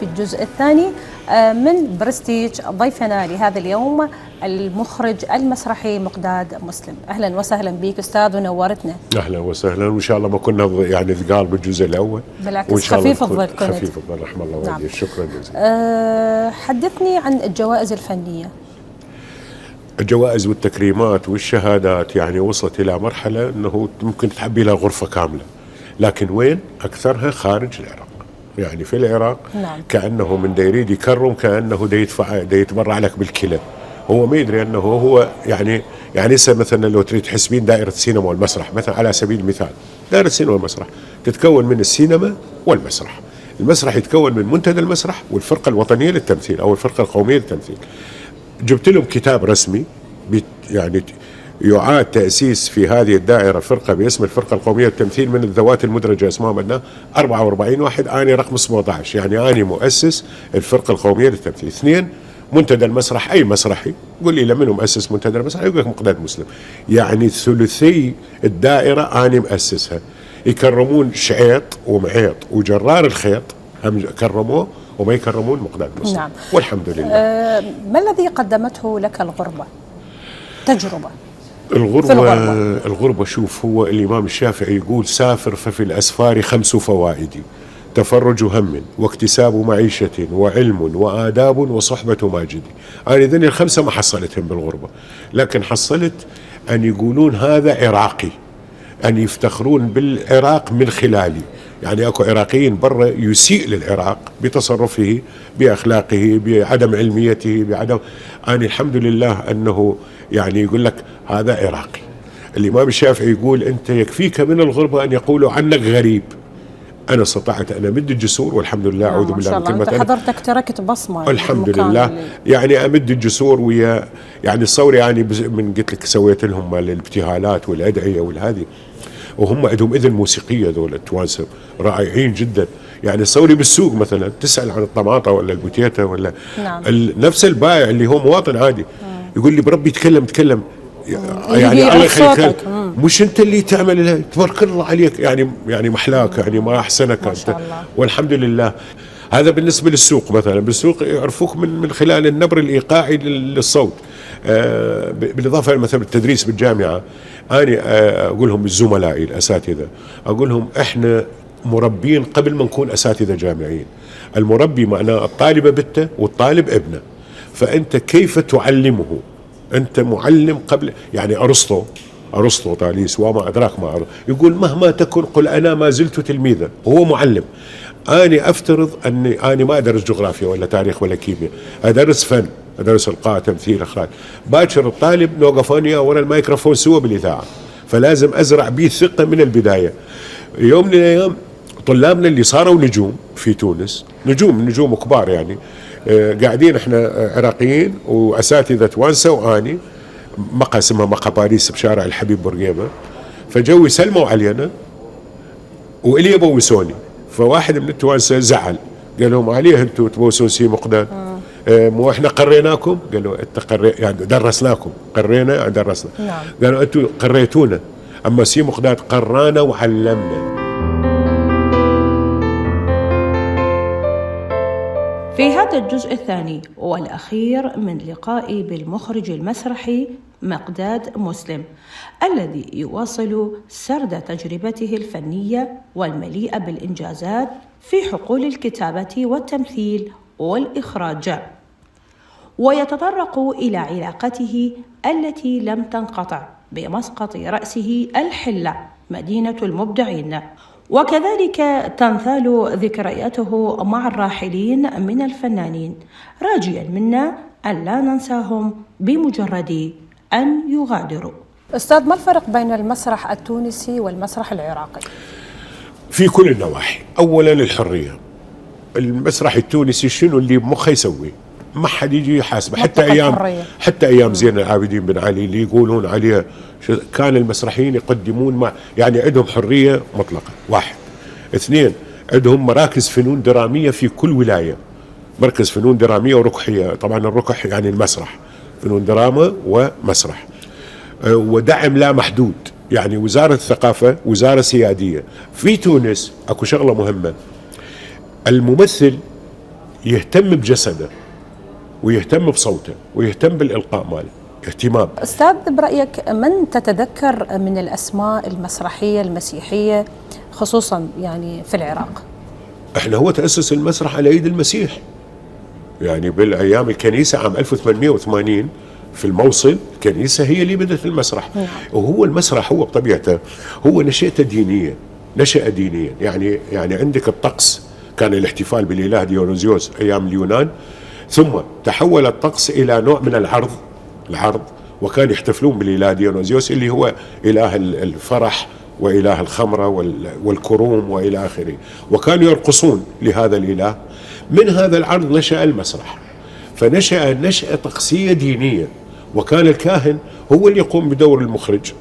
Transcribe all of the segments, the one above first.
في الجزء الثاني من برستيج. ضيفنا لهذا اليوم المخرج المسرحي مقداد مسلم. أهلا وسهلا بك أستاذ ونورتنا. أهلا وسهلا، وإن شاء الله ما كنا يعني ثقال بالجزء الأول، بالعكس خفيف الظل كنت. خفيف الظل، رحم الله والديك. نعم. شكرا جزيلا. حدثني عن الجوائز الفنية. الجوائز والتكريمات والشهادات يعني وصلت إلى مرحلة أنه ممكن تحبي لها غرفة كاملة، لكن وين أكثرها؟ خارج العراق. يعني في العراق نعم. كأنه من دا يريد يكرم، كأنه دا يدفع، دا يتبرع لك بالكلى. هو ما يدري أنه هو يعني مثلا لو تريد تحسبين دائرة السينما والمسرح مثلا على سبيل المثال، دائرة السينما والمسرح تتكون من السينما والمسرح. المسرح يتكون من منتدى المسرح والفرقة الوطنية للتمثيل أو الفرقة القومية للتمثيل. جبت لهم كتاب رسمي يعني يعاد تأسيس في هذه الدائرة فرقة باسم الفرقة القومية للتمثيل من الذوات المدرجة اسمهم عندنا 44 واحد، أنا رقم 17، يعني أنا مؤسس الفرقة القومية للتمثيل. 2 منتدى المسرح، أي مسرحي قول لي لمن مؤسس منتدى المسرح يقول لك مقداد مسلم، يعني ثلثي الدائرة أنا مؤسسها. يكرمون شعيط ومعيط وجرار الخيط هم كرموه، وما يكرمون مقداد مسلم. نعم. والحمد لله. ما الذي قدمته لك الغربة؟ تجربة الغربة شوف، هو الإمام الشافعي يقول سافر ففي الأسفار 5 فوائد: تفرج هم واكتساب معيشة وعلم وآداب وصحبة ماجد. أنا ذني ال5 ما حصلتهم بالغربة، لكن حصلت أن يقولون هذا عراقي، أن يفتخرون بالعراق من خلالي. يعني أكو عراقيين برا يسيء للعراق بتصرفه، بأخلاقه، بعدم علميته، بعدم. أنا الحمد لله أنه يعني يقول لك هذا عراقي. الإمام الشافعي يقول أنت يكفيك من الغربة أن يقولوا عنك غريب. أنا استطعت أن أمد الجسور، والحمد لله. أعوذ بالله من كلمة. أنت حضرتك تركت بصمة الحمد لله. يعني أمد الجسور ويا يعني الصور، يعني من قلت لك سويت لهم الابتهالات والأدعية والهذه، وهم عندهم إذن موسيقية ذول التوانسة رائعين جدا. يعني صوري بالسوق مثلا تسأل عن الطماطة ولا البوتيتا ولا نعم. نفس البائع اللي هو مواطن عادي يقول لي بربي تكلم يعني الله يخليك، مش انت اللي تعمل، تبارك الله عليك، يعني محلاك، يعني ما احسنك انت. والحمد لله. هذا بالنسبه للسوق مثلا. بالسوق يعرفوك من خلال النبر الايقاعي للصوت. بالاضافه مثلا التدريس بالجامعه، انا اقول لهم الزملاء الاساتذه، اقول لهم احنا مربين قبل ما نكون اساتذه جامعيين. المربي معناه الطالب بته والطالب ابنه، فانت كيف تعلمه؟ أنت معلم قبل. يعني أرسطو طاليس وما أدراك ما أرسطو يقول مهما تكن قل أنا ما زلت تلميذا. هو معلم. أنا أفترض أني أنا ما أدرس جغرافيا ولا تاريخ ولا كيمياء، أدرس فن، أدرس إلقاء، تمثيل، إخراج. باكر الطالب نوقف أنا ورا الميكروفون سوى بالإذاعة، فلازم أزرع به ثقة من البداية. يوم من الأيام طلابنا اللي صاروا نجوم في تونس، نجوم كبار يعني، قاعدين احنا عراقيين واساتذه توانسه، واني مقهى اسمها مقهى باريس بشارع الحبيب بورقيبه، فجو يسلموا علينا والي يبوسوني. فواحد من التوانسه زعل، قال لهم عليه انتم تبوسون سي مقداد؟ مو احنا قريناكم؟ قالوا انت يعني درسناكم، قرينا يعني درسنا. نعم. قالوا انتم قريتونا، اما سي مقداد قرانا وعلمنا. في هذا الجزء الثاني والأخير من لقائي بالمخرج المسرحي مقداد مسلم، الذي يواصل سرد تجربته الفنية والمليئة بالإنجازات في حقول الكتابة والتمثيل والإخراج، ويتطرق إلى علاقته التي لم تنقطع بمسقط رأسه الحلة مدينة المبدعين، وكذلك تنثال ذكرياته مع الراحلين من الفنانين، راجيا منا أن لا ننساهم بمجرد أن يغادروا. أستاذ، ما الفرق بين المسرح التونسي والمسرح العراقي؟ في كل النواحي. أولا الحرية. المسرح التونسي شنو اللي بمخه يسوي، ما حد يجي يحاسبه. حتى أيام زين العابدين بن علي اللي يقولون عليه كان المسرحيين يقدمون يعني عندهم حرية مطلقة. 1. 2 عندهم مراكز فنون درامية في كل ولاية، مركز فنون درامية وركحية. طبعا الركح يعني المسرح، فنون دراما ومسرح. ودعم لا محدود، يعني وزارة الثقافة وزارة سيادية. في تونس اكو شغلة مهمة، الممثل يهتم بجسده ويهتم بصوته ويهتم بالإلقاء ماله اهتمام. أستاذ، برأيك من تتذكر من الأسماء المسرحية المسيحية خصوصا يعني في العراق؟ احنا هو تأسس المسرح على ايد المسيح، يعني بالايام الكنيسة عام 1880 في الموصل الكنيسة هي اللي بدت المسرح. وهو المسرح هو بطبيعته هو نشأته دينية، نشأ دينيا، يعني عندك الطقس كان الاحتفال بالإله ديونيزيوس أيام اليونان، ثم تحول الطقس إلى نوع من العرض وكان يحتفلون بالإله ديونيزيوس اللي هو إله الفرح وإله الخمرة والكروم وإلى آخره، وكانوا يرقصون لهذا الإله. من هذا العرض نشأ المسرح، فنشأ نشأة طقسية دينية، وكان الكاهن هو اللي يقوم بدور المخرج،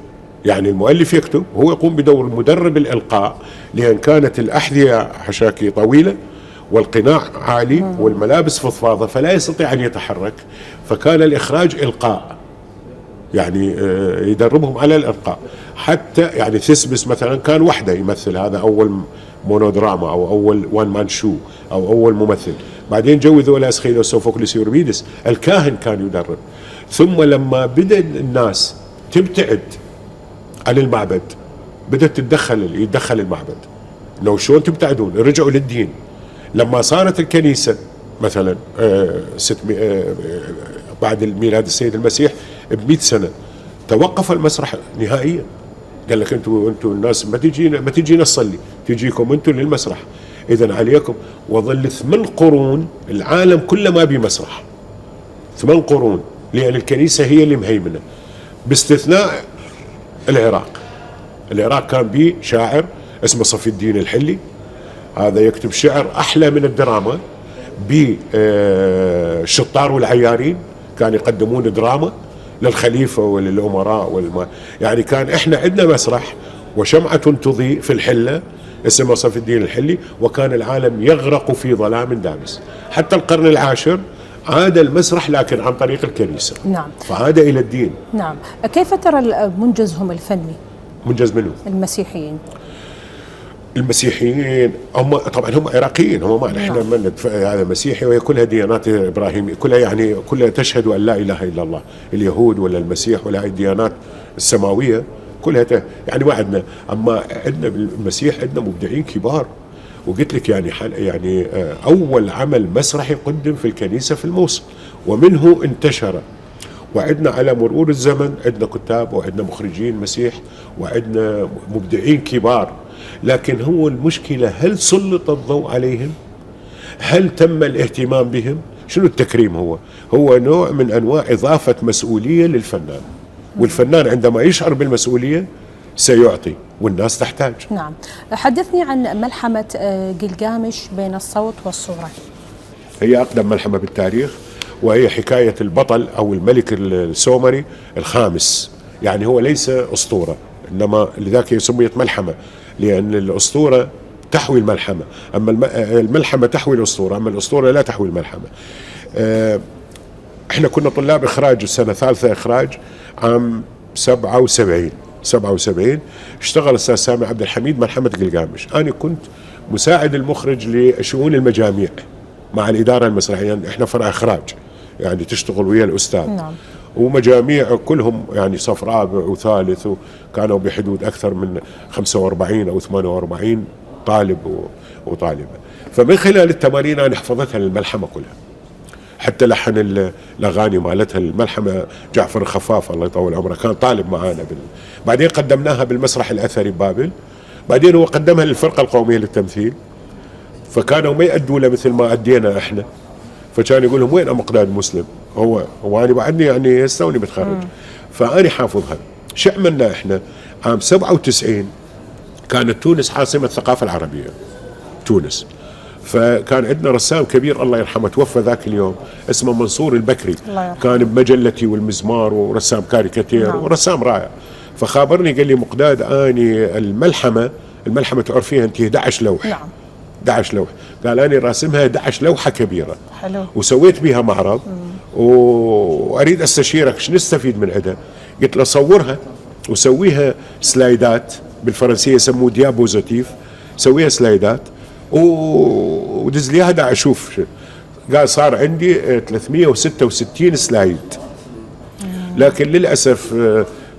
يعني المؤلف يكتب هو يقوم بدور مدرب الإلقاء، لأن كانت الأحذية حشاكي طويلة والقناع عالي والملابس فضفاضة فلا يستطيع أن يتحرك، فكان الإخراج إلقاء، يعني يدربهم على الإلقاء. حتى يعني ثيسبس مثلا كان وحده يمثل، هذا أول مونودراما أو أول وان مان شو أو أول ممثل. بعدين جوزوا الأسخيلوس سوفوكليس يوربيدس، الكاهن كان يدرب. ثم لما بدأ الناس تبتعد عن المعبد بدأت يتدخل المعبد، لو شلون تبتعدون، رجعوا للدين. لما صارت الكنيسة مثلا بعد الميلاد السيد المسيح ب100 سنة توقف المسرح نهائيا، قال لك انتوا الناس ما تجينا نصلي، تجيكم انتوا للمسرح، اذا عليكم. وظل 8 قرون العالم كله ما بمسرح، 8 قرون، لأن الكنيسة هي اللي مهيمنة، باستثناء العراق كان به شاعر اسمه صفي الدين الحلي، هذا يكتب شعر أحلى من الدراما، بالشطار والعيارين كان يقدمون دراما للخليفة وللأمراء يعني كان احنا عندنا مسرح وشمعة تضيء في الحلة اسمه صفي الدين الحلي، وكان العالم يغرق في ظلام دامس. حتى القرن العاشر عاد المسرح لكن عن طريق الكنيسة، نعم، فعاد إلى الدين. نعم. كيف ترى منجزهم الفني؟ منجز منه المسيحيين هم طبعا هم عراقيين، هم ما احنا من هذا مسيحي، وهي كلها ديانات ابراهيميه، كلها يعني كلها تشهد ان لا اله الا الله، اليهود ولا المسيح ولا الديانات السماويه كلها يعني ما عندنا. اما عندنا بالمسيح عندنا مبدعين كبار، وقلت لك يعني اول عمل مسرحي قدم في الكنيسه في الموصل، ومنه انتشر. وعندنا على مرور الزمن عندنا كتاب وعندنا مخرجين مسيح وعندنا مبدعين كبار، لكن هو المشكلة هل سلط الضوء عليهم؟ هل تم الاهتمام بهم؟ شنو التكريم؟ هو نوع من أنواع إضافة مسؤولية للفنان، والفنان عندما يشعر بالمسؤولية سيعطي، والناس تحتاج. نعم. حدثني عن ملحمة قلقامش بين الصوت والصورة. هي أقدم ملحمة بالتاريخ، وهي حكاية البطل أو الملك السومري الخامس، يعني هو ليس أسطورة، إنما لذلك سميت ملحمة، لأن الأسطورة تحوي الملحمة، أما الملحمة تحوي الأسطورة، أما الأسطورة لا تحوي الملحمة. إحنا كنا طلاب إخراج السنة ثالثة إخراج عام 77 اشتغل الأستاذ سامي عبد الحميد ملحمة قلقامش، أنا كنت مساعد المخرج لشؤون المجاميع مع الإدارة المسرحية، يعني إحنا فرع إخراج يعني تشتغل ويا الأستاذ. نعم. ومجاميع كلهم يعني صف رابع وثالث، وكانوا بحدود أكثر من 45 أو 48 طالب وطالبة. فمن خلال التمارين أنا حفظتها للملحمة كلها، حتى لحن الأغاني مالتها الملحمة جعفر الخفاف الله يطول عمره كان طالب معانا بعدين قدمناها بالمسرح الأثري ببابل، بعدين هو قدمها للفرقة القومية للتمثيل، فكانوا ما يأدوا له مثل ما أدينا إحنا، فكان يقول لهم وين مقداد مسلم؟ هو أنا بعدني يعني استوني متخرج، فأنا حافظها. شو عملنا إحنا؟ عام 97 كانت تونس عاصمة الثقافة العربية، تونس، فكان عندنا رسام كبير الله يرحمه توفى ذاك اليوم اسمه منصور البكري، كان بمجلتي والمزمار ورسام كاريكاتير. نعم. ورسام رائع. فخابرني قال لي مقداد أني الملحمة تعرفيها أنت 11 لوح. نعم. 11 لوح. قال أنا راسمها 11 لوحة كبيرة. حلو. وسويت بها معرض وأريد أستشيرك شو نستفيد من عندها. قلت له صورها وسويها سلايدات، بالفرنسية يسموه ديابوزيتيف، سويها سلايدات ودز لي هذا أشوف. قال صار عندي 366 سلايد، لكن للأسف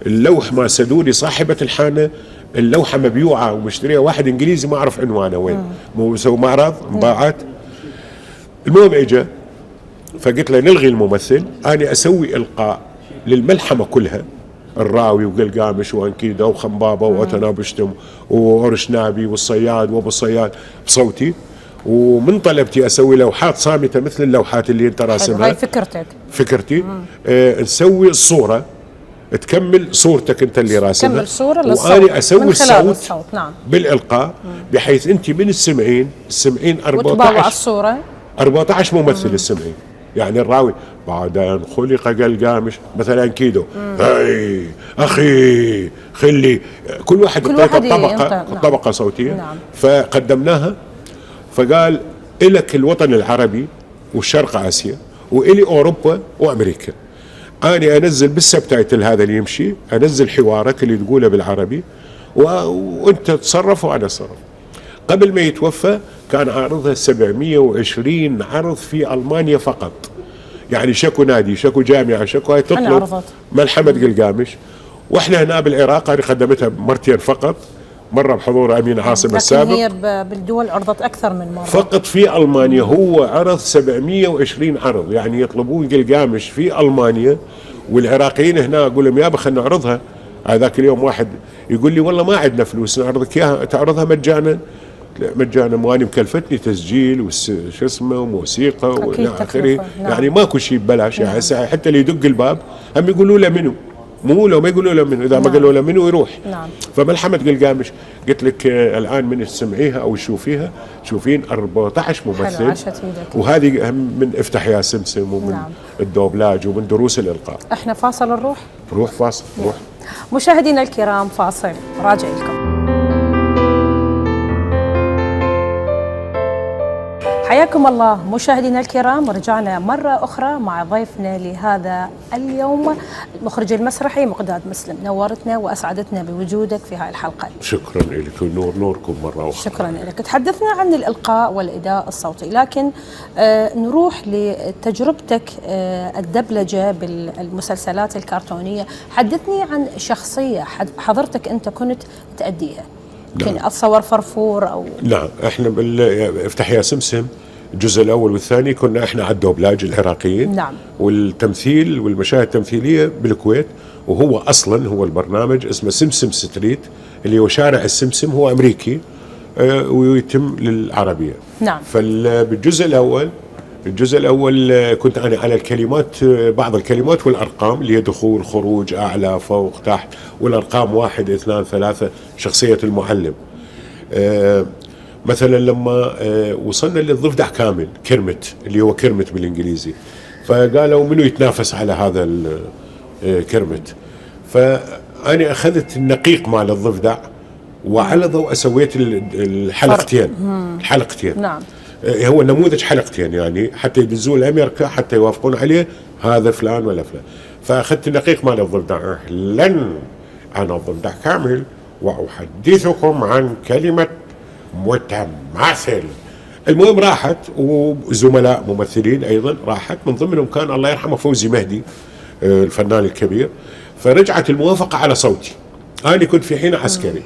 اللوح ما سدولي صاحبة الحانة اللوحة مبيوعة ومشتريها واحد إنجليزي ما أعرف عنوانه وين، مو مسوي معرض انباعت. المهم إجا فقلت له نلغي الممثل، أنا أسوي إلقاء للملحمة كلها، الراوي وقلقامش وأنكيدا وخنبابة وأتنابشتم وأورشنابي والصياد وأبو الصياد بصوتي، ومن طلبتي أسوي لوحات صامتة مثل اللوحات اللي أنت راسمها. هاي فكرتي. نسوي الصورة تكمل صورتك أنت اللي راسمها، تكمل صورة للصوت وأنا أسوي الصوت. نعم. بالإلقاء بحيث أنت من السمعين 14 ممثل السمعين، يعني الراوي بعد أن خلق قلقامش مثلا كيدو هاي أخي خلي كل واحد طبقة صوتية. نعم. فقدمناها، فقال إلك الوطن العربي والشرق آسيا وإلي أوروبا وأمريكا، أنا أنزل بالسبتايتل هذا اللي يمشي، أنزل حوارك اللي تقوله بالعربي وأنت تتصرف وأنا أتصرف. قبل ما يتوفى كان عارضها 720 عرض في ألمانيا فقط، يعني شكو نادي شكو جامعة شكو هاي تطلب ملحمة قلقامش. وإحنا هنا بالعراق أنا قدمتها مرتين فقط، مرة بحضور أمين عاصم السابق، لكن هي بالدول عرضت أكثر من مرة. فقط في ألمانيا هو عرض 720 عرض، يعني يطلبون قلقامش في ألمانيا، والعراقيين هنا أقول لهم يابا خلنا نعرضها. هذاك اليوم واحد يقول لي والله ما عندنا فلوس نعرضك إياها، تعرضها مجانا. لا مجانا، وأنا مكلفتني تسجيل وشو اسمه وموسيقى والى آخره. نعم. يعني ماكو شيء ببلاش. يعني حتى اللي يدق الباب هم يقولوا له منو، مو لو ما يقولوا له منو، اذا ما قالوا له منو يروح. نعم. فملحمة قلقامش قلت لك الان من تسمعيها او تشوفيها تشوفين 14 ممثل، وهذه هم من افتح يا سمسم ومن نعم. الدوبلاج ومن دروس الالقاء. احنا فاصل نروح؟ روح فاصل روح. مشاهدينا الكرام فاصل راجع لكم. حياكم الله مشاهدينا الكرام، رجعنا مرة أخرى مع ضيفنا لهذا اليوم المخرج المسرحي مقداد مسلم. نورتنا وأسعدتنا بوجودك في هذه الحلقة. شكرا لك ونوركم مرة أخرى. شكرا لك. تحدثنا عن الإلقاء والإداء الصوتي، لكن نروح لتجربتك الدبلجة بالمسلسلات الكرتونية. حدثني عن شخصية حضرتك أنت كنت تأديها. نعم. أتصور فرفور أو نعم. احنا افتح يا سمسم الجزء الاول والثاني كنا احنا على الدوبلاج العراقيين. نعم. والتمثيل والمشاهد التمثيليه بالكويت، وهو اصلا هو البرنامج اسمه سمسم ستريت اللي هو شارع السمسم، هو امريكي ويتم للعربيه. نعم. فبالجزء الاول كنت انا على الكلمات، بعض الكلمات والارقام اللي هي دخول خروج اعلى فوق تحت، والارقام 1 2 3 شخصيه المعلم. مثلا لما وصلنا للضفدع كامل كرمت اللي هو كرمت بالانجليزي، فقالوا منو يتنافس على هذا كرمت، فأنا أخذت النقيق مال الضفدع وعلى ضوء سويت الحلقتين. نعم. هو نموذج حلقتين يعني حتى يدزون لأمريكا حتى يوافقون عليه، هذا فلان ولا فلان. فأخذت النقيق مال الضفدع. أهلا أنا الضفدع كامل وأحدثكم عن كلمة متماثل. المهم راحت، وزملاء ممثلين ايضا راحت، من ضمنهم كان الله يرحمه فوزي مهدي الفنان الكبير. فرجعت الموافقه على صوتي، انا كنت في حين عسكري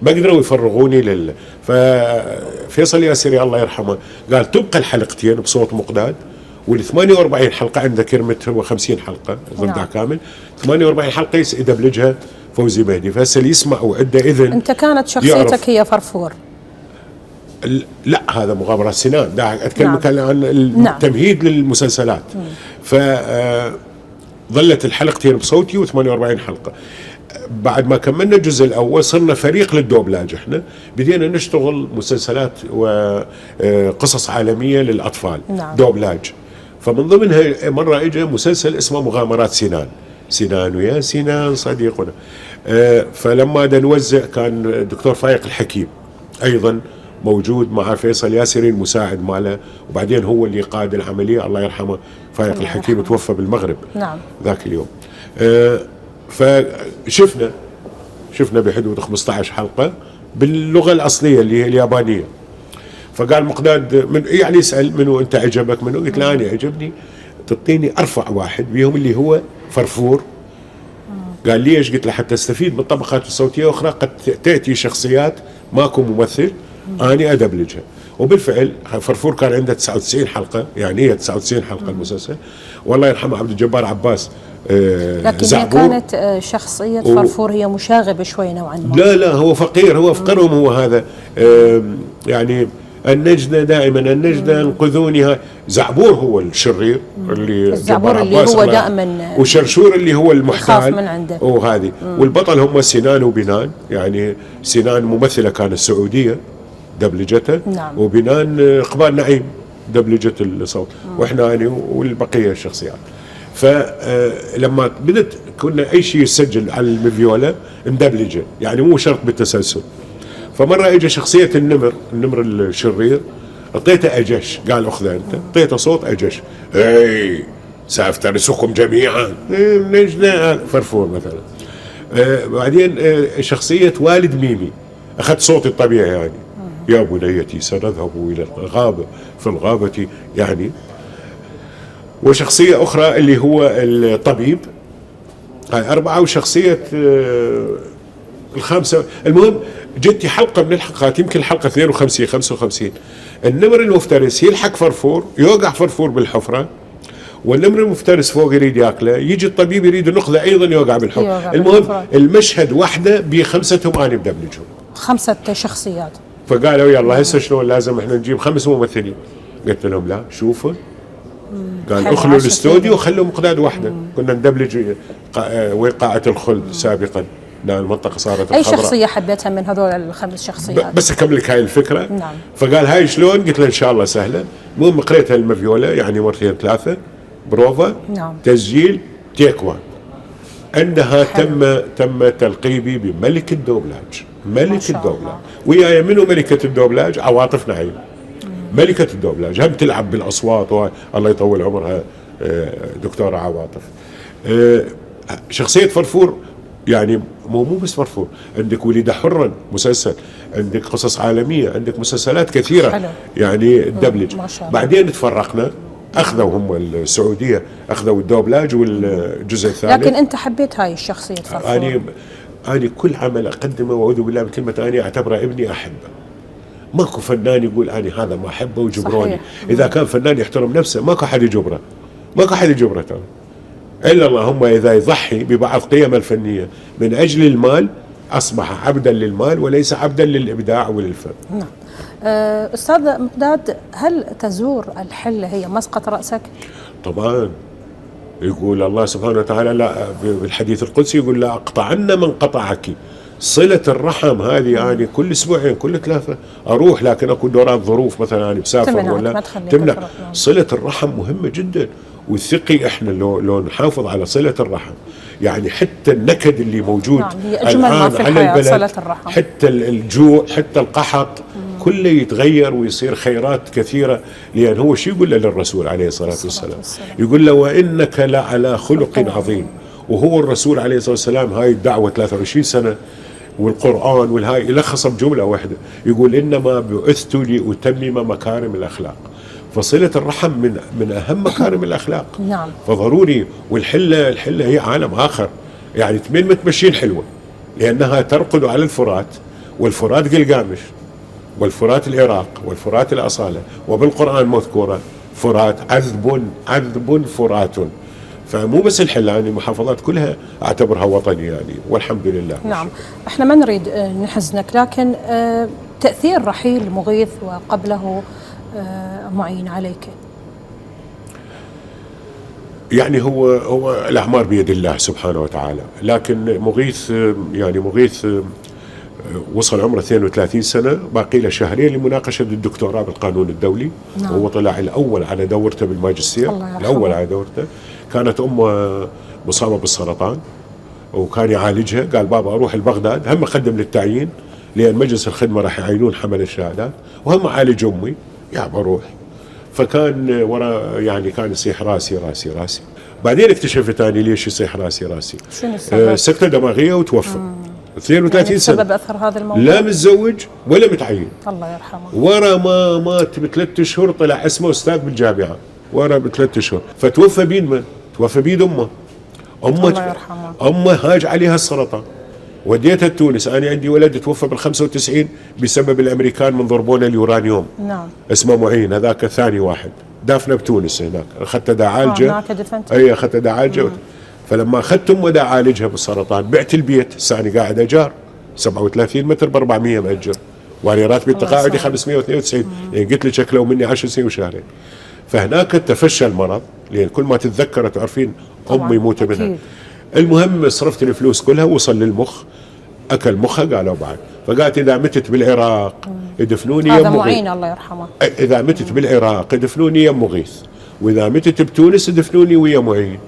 ما قدروا يفرغوني فيصل ياسري الله يرحمه قال تبقى الحلقتين بصوت مقداد، وال 48 حلقه عنده كرمت هو 50 حلقه ضفدع كامل، 48 حلقه يدبلجها فوزي مهدي. فهسه اللي يسمع وعنده اذن. انت كانت شخصيتك هي فرفور؟ لا هذا مغامرات سنان، دا اتكلم عن التمهيد للمسلسلات. ظلت الحلقتين بصوتي و48 حلقه. بعد ما كملنا الجزء الاول صرنا فريق للدوبلاج، احنا بدينا نشتغل مسلسلات وقصص عالميه للاطفال. نعم. دوبلاج. فمن ضمنها مره اجى مسلسل اسمه مغامرات سنان، سنان ويا سنان صديقنا. فلما نوزع كان الدكتور فايق الحكيم ايضا موجود مع فيصل ياسري المساعد ماله، وبعدين هو اللي قاد العمليه الله يرحمه. فايق الحكيم توفى بالمغرب. نعم. ذاك اليوم. فشفنا بحدود 15 حلقه باللغه الاصليه اللي هي اليابانيه. فقال مقداد من يعني يسال منو انت عجبك منو؟ قلت له انا عجبني تعطيني ارفع واحد بيهم اللي هو فرفور. قال ليش؟ قلت له حتى استفيد من الطبقات الصوتيه اخرى قد تاتي شخصيات ماكو ممثل اني ادبلجها. وبالفعل فرفور كان عنده 99 حلقه، يعني هي 99 حلقه المسلسل. والله يرحمه عبد الجبار عباس لكن هي كانت شخصيه فرفور هي مشاغبه شوي نوعا ما. لا هو فقير، هو فقرهم هو هذا. يعني النجدة دائما النجدة انقذوني. زعبور هو الشرير اللي الزعبور اللي هو دائما، وشرشور اللي هو المحتال من عنده. وهذه والبطل هم سنان وبنان. يعني سنان ممثلة كانت سعودية دبلجتها، نعم. وبنان قبال نعيم دبلجة الصوت، واحنا يعني والبقية الشخصيات. فلما بدت كنا اي شيء يسجل على المفيولا ندبلجه، يعني مو شرط بالتسلسل. فمره اجى شخصيه النمر الشرير، اعطيته اجش، قال اخذه انت، اعطيته صوت اجش، اي سافترسكم جميعا، نجنا فرفور مثلا. بعدين شخصيه والد ميمي اخذت صوتي الطبيعي، يعني يا بنيتي سنذهب الى الغابه، في الغابه يعني. وشخصيه اخرى اللي هو الطبيب، هاي 4. وشخصيه الخامسة. المهم جتي حلقة من الحلقات، يمكن الحلقة 52 55، النمر المفترس يلحق فرفور، يوقع فرفور بالحفرة، والنمر المفترس فوق يريد ياكله، يجي الطبيب يريد نقذه ايضا يوقع بالحفرة. المهم المشهد وحده بخمستهم انا بدبلجهم، 5 شخصيات. فقالوا يلا هسه شلون لازم احنا نجيب 5 ممثلين. قلت لهم لا شوفوا، قال اخلوا الاستوديو وخلوا مقداد وحده. كنا ندبلج وقاعة الخلد سابقا، لا المنطقة صارت أي الخضراء. شخصية حبيتها من هذول ال5 شخصيات؟ بس أكمل لك هاي الفكرة. نعم. فقال هاي شلون؟ قلت له إن شاء الله سهلة. المهم قريتها المفيولا يعني مرتين 3 بروفا. نعم. تسجيل تيك 1. عندها تم تلقيبي بملك الدوبلاج، ملك الدوبلاج. وياي منو ملكة الدوبلاج؟ عواطف نعيم، ملكة الدوبلاج، هم تلعب بالأصوات الله يطول عمرها دكتورة عواطف. شخصية فرفور يعني مو بس فرفور، عندك وليدة حرا مسلسل، عندك قصص عالمية، عندك مسلسلات كثيرة. حلو. يعني الدبلج. بعدين تفرقنا، أخذوا هم السعودية أخذوا الدوبلاج والجزء الثالث. لكن أنت حبيت هاي الشخصية فرفور؟ أنا كل عمل أقدمه وأعوذ بالله من كلمة أنا أعتبره ابني أحبه. ماكو فنان يقول أنا هذا ما أحبه وجبروني. إذا كان فنان يحترم نفسه ماكو حد يجبره، ماكو حد يجبره ترى، إلا اللهم إذا يضحي ببعض قيمه الفنية من أجل المال أصبح عبدا للمال وليس عبدا للإبداع وللفن. نعم. أستاذ مقداد، هل تزور الحلة هي مسقط رأسك؟ طبعا. يقول الله سبحانه وتعالى لا بالحديث القدسي، يقول لا أقطعن من قطعك. صلة الرحم هذه يعني كل أسبوعين كل 3 أروح، لكن أكو دورات ظروف مثلا أنا مسافر ولا تمنع. صلة الرحم مهمة جدا، والثقي احنا لو نحافظ على صلة الرحم، يعني حتى النكد اللي موجود الآن على البلد، صلة الرحم. حتى الجوع، حتى القحط، كله يتغير ويصير خيرات كثيرة. لأن هو شو يقول له للرسول عليه الصلاة والسلام؟ يقول له وإنك لعلى خلق عظيم. وهو الرسول عليه الصلاة والسلام هاي الدعوة 23 سنة والقرآن والهاي يلخصها بجملة واحدة، يقول إنما بعثت لأتمم مكارم الأخلاق. فصلة الرحم من أهم مكارم الأخلاق. نعم. فضروري. والحلة هي عالم آخر، يعني 8 متمشين حلوة، لأنها ترقد على الفرات، والفرات قلقامش، والفرات العراق، والفرات الأصالة، وبالقرآن مذكورة فرات عذب فرات. فمو بس الحلة، يعني المحافظات كلها أعتبرها وطني يعني، والحمد لله. نعم. احنا ما نريد نحزنك، لكن تأثير رحيل مغيث وقبله معين عليك؟ يعني هو الأعمار بيد الله سبحانه وتعالى، لكن مغيث وصل عمره 32 سنة، باقي له شهرين لمناقشة الدكتوراه بالقانون الدولي. نعم. هو طلع الأول على دورته بالماجستير، الأول على دورته. كانت أمه مصابة بالسرطان وكان يعالجها، قال بابا أروح لبغداد، هم أقدم للتعيين لأن مجلس الخدمة راح يعينون حمل الشهادات، وهم أعالج أمي، يا بروح. فكان ورا يعني كان يصيح راسي راسي راسي. بعدين اكتشفت أنا ليش يصيح راسي راسي. سكتة دماغية وتوفى. 32 يعني سنه بسبب اثر هذا الموضوع. لا متزوج ولا متعين. الله يرحمه. ورا ما مات ب3 اشهر طلع اسمه استاذ بالجامعه، ورا ب3 اشهر. فتوفى بيد من؟ توفى بيد امه. الله يرحمه. امه هاج عليها السرطان، وديتها تونس. انا عندي ولد توفى بال95 بسبب الامريكان من ضربونا اليورانيوم. نعم. اسمه معين، هذاك ثاني واحد دافنه بتونس هناك، اخذته دا عالجه. هناك دفنت. اي اخذته دا عالجه. فلما اخذت امه دا عالجها بالسرطان بعت البيت، هسه انا قاعد اجار 37 متر ب 400 ماجر، وانا راتبي التقاعدي 592. يعني قلت لك شكله مني 10 سنين وشهرين. فهناك تفشى المرض، لان كل ما تتذكر تعرفين امي يموت منها. المهم صرفت الفلوس كلها، وصل للمخ، اكل مخها. قالوا بعد، فقالت اذا متت بالعراق يدفنوني هذا يم معين مغيث. الله يرحمه. اذا متت بالعراق يدفنوني يم مغيث، واذا متت بتونس يدفنوني ويا معين.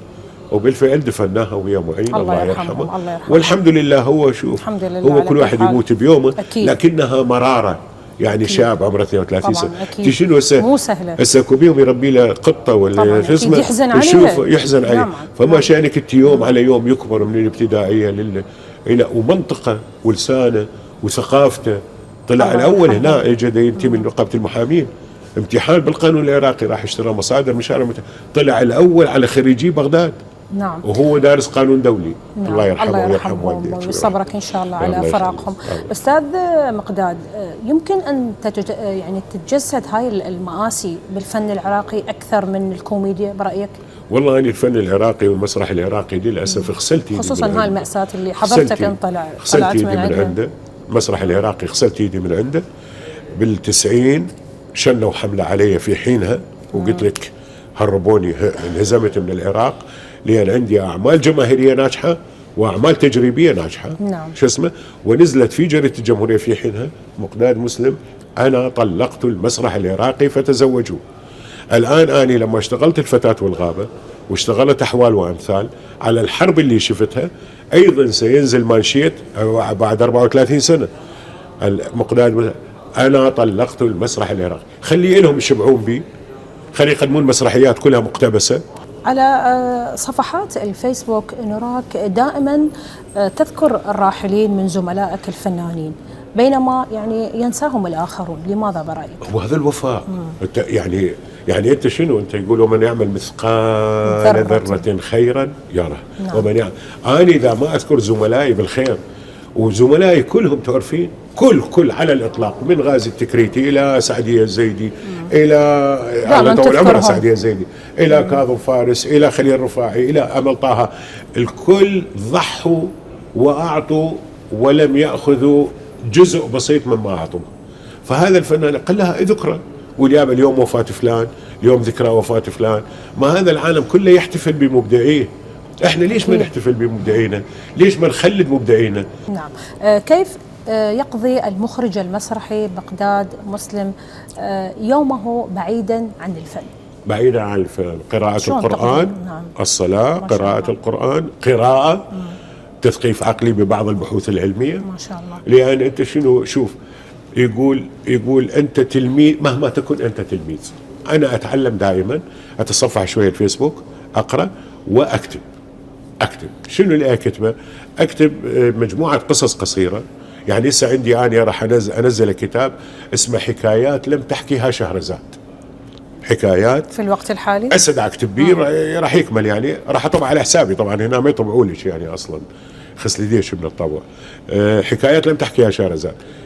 وبالفعل دفناها ويا معين الله يرحمه. الله يرحمه. والحمد لله. هو شوف، الحمد لله هو كل واحد يموت بيومه، أكيد. لكنها مراره. يعني أكيد. شاب عمره 32 سنه، شنو مو سهله. هسه كوبيهم يربي له قطه ولا شو اسمه، يحزن عليه، يحزن عليه. فما شانك انت يوم على يوم يكبر من الابتدائيه الى ومنطقه ولسانه وثقافته. طلع الاول هنا اجى ينتمي من نقابه المحامين، امتحان بالقانون العراقي، راح اشترى مصادر من شارع طلع الاول على خريجي بغداد. نعم. وهو دارس قانون دولي. نعم. الله يرحمه ويرحم والديك ويصبرك ان شاء الله على فراقهم. استاذ مقداد، يمكن ان يعني تتجسد هاي المآسي بالفن العراقي اكثر من الكوميديا برايك؟ والله انا الفن العراقي والمسرح العراقي للاسف غسلت ايدي، خصوصا هاي المأساة اللي حضرتك غسلت ايدي من عنده. المسرح العراقي غسلت ايدي من عنده. بال90 شنوا حمله علي في حينها، وقلت لك هربوني، انهزمت من العراق، لأن عندي أعمال جماهيرية ناجحة وأعمال تجريبية ناجحة. نعم. شو اسمه، ونزلت في جريدة الجمهورية في حينها مقداد مسلم: أنا طلقت المسرح العراقي فتزوجوا. الآن أنا لما اشتغلت الفتاة والغابة واشتغلت أحوال وأمثال على الحرب اللي شفتها، أيضا سينزل مانشيت بعد 34 سنة مقداد: أنا طلقت المسرح العراقي. خلي لهم يشبعون بي، خلي يقدمون مسرحيات كلها مقتبسة. على صفحات الفيسبوك نراك دائما تذكر الراحلين من زملائك الفنانين، بينما يعني ينساهم الآخرون، لماذا برأيك؟ وهذا الوفاء. يعني انت شنو، انت يقولوا من يعمل مثقال ذرة خيرا يره. نعم. ومن يعمل، انا اذا ما اذكر زملائي بالخير، وزملائي كلهم تعرفين، كل على الاطلاق، من غازي التكريتي الى سعديه الزيدي الى على طول عمره سعديه الزيدي الى كاظم فارس الى خليل رفاعي الى امل طه، الكل ضحوا واعطوا ولم ياخذوا جزء بسيط مما اعطوا. فهذا الفنان قلها ذكرى، واليوم اليوم وفاه فلان، اليوم ذكرى وفاه فلان. ما هذا العالم كله يحتفل بمبدعيه، احنا ليش ما نحتفل بمبدعينا؟ ليش ما نخلد مبدعينا؟ نعم. كيف يقضي المخرج المسرحي مقداد مسلم يومه بعيدا عن الفن؟ بعيدا عن الفن، قراءة القرآن. نعم. الصلاة، قراءة القرآن، قراءة، تثقيف عقلي ببعض البحوث العلمية. ما شاء الله. لأن أنت شنو، شوف، يقول أنت تلميذ مهما تكن أنت تلميذ. أنا أتعلم دائما، أتصفح شوية الفيسبوك، أقرأ وأكتب. شنو اللي أكتبه؟ أكتب مجموعة قصص قصيرة. يعني لسه عندي أنا راح أنزل كتاب اسمه حكايات لم تحكيها شهرزاد. حكايات في الوقت الحالي أسد أكتب بيه راح يكمل، يعني راح أطبع على حسابي طبعا، هنا ما يطبعوا لي يعني أصلا، خس لي ديش من الطبع. حكايات لم تحكيها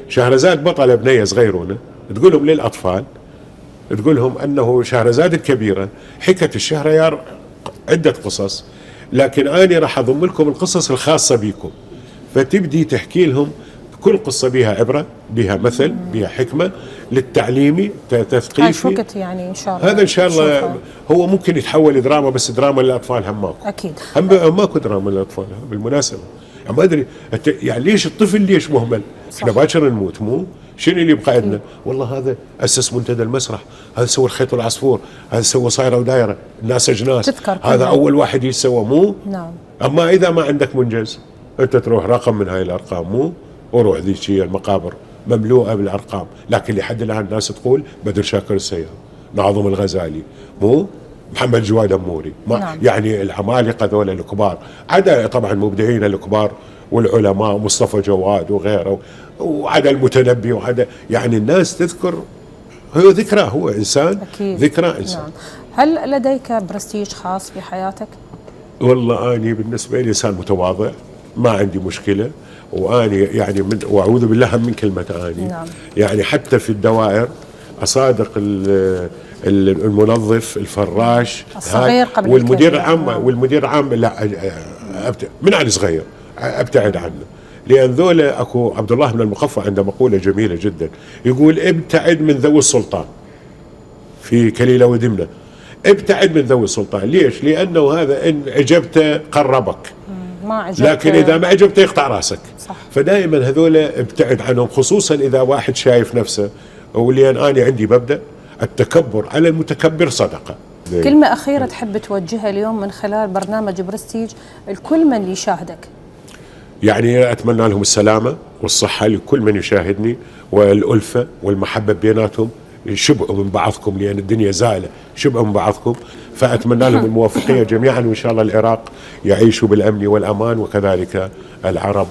شهرزاد بطلة بنية صغيرونة تقول لهم للأطفال، تقول لهم أنه شهرزاد الكبيرة حكت الشهريار عدة قصص، لكن أنا راح أضم لكم القصص الخاصة بيكم. فتبدي تحكي لهم كل قصة بها عبرة، بها مثل، بها حكمة، للتعليمي، تثقيفي. يعني إن شاء الله هذا إن شاء الله هو ممكن يتحول دراما، بس دراما للأطفال هم ماكو. أكيد ماكو دراما للأطفال بالمناسبة. ما أدري يعني ليش الطفل ليش مهمل؟ احنا باكر نموت، مو شنو اللي يبقى عندنا؟ والله هذا أسس منتدى المسرح، هذا سوى الخيط والعصفور، هذا سوى صايرة ودايرة، الناس أجناس، هذا أول واحد يسوى، مو؟ نعم. أما إذا ما عندك منجز، أنت تروح رقم من هاي الأرقام، مو؟ وروح ذيك هي المقابر مملوءة بالأرقام، لكن لحد الآن الناس تقول بدر شاكر السيار، ناظم الغزالي، مو؟ محمد جواد أموري، نعم. يعني العمالقة ذول الكبار، عدا طبعا المبدعين الكبار والعلماء مصطفى جواد وغيره، وعدا المتنبي، وعدا يعني الناس تذكر، هو ذكرى، هو إنسان أكيد. ذكرى إنسان. نعم. هل لديك برستيج خاص في حياتك؟ والله أني بالنسبة لي إنسان متواضع، ما عندي مشكلة، وأني يعني وأعوذ بالله من كلمة أني. نعم. يعني حتى في الدوائر أصادق المنظف الفراش الصغير قبل والمدير الكبير. العام، والمدير العام لا من أنا صغير أبتعد عنه، لأن ذولا أكو عبد الله بن المقفع عنده مقولة جميلة جدا، يقول ابتعد من ذوي السلطان، في كليلة ودمنة، ابتعد من ذوي السلطان. ليش؟ لأنه هذا إن عجبته قربك، ما عجبت، لكن إذا ما عجبته يقطع راسك. صح. فدائما هذولا ابتعد عنهم، خصوصا إذا واحد شايف نفسه، ولأن أنا عندي مبدأ التكبر على المتكبر صدقة. كلمة أخيرة تحب توجهها اليوم من خلال برنامج برستيج لكل من يشاهدك؟ يعني أتمنى لهم السلامة والصحة لكل من يشاهدني، والألفة والمحبة بيناتهم، شبعوا من بعضكم، لأن الدنيا زالة، شبعوا من بعضكم، فأتمنى لهم الموافقية جميعا، وإن شاء الله العراق يعيشوا بالأمن والأمان، وكذلك العرب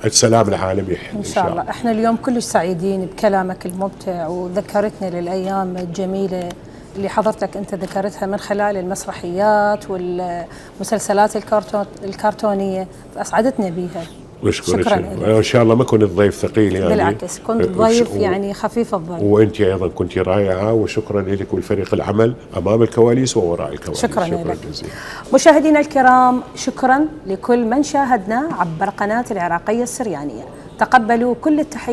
والسلام العالمي إن شاء الله. احنا اليوم كلش سعيدين بكلامك الممتع، وذكرتنا للأيام الجميلة اللي حضرتك أنت ذكرتها من خلال المسرحيات والمسلسلات الكرتونية، فأسعدتنا بيها. شكرا لك. ان شاء الله ما كنت ضيف ثقيل، يعني بالعكس كنت ضيف يعني خفيف الظل، وانت ايضا كنت رائعه، وشكرا لك ولفريق العمل امام الكواليس ووراء الكواليس. شكرا لك. جزيلا. مشاهدينا الكرام، شكرا لكل من شاهدنا عبر قناة العراقية السريانية، تقبلوا كل التحيات.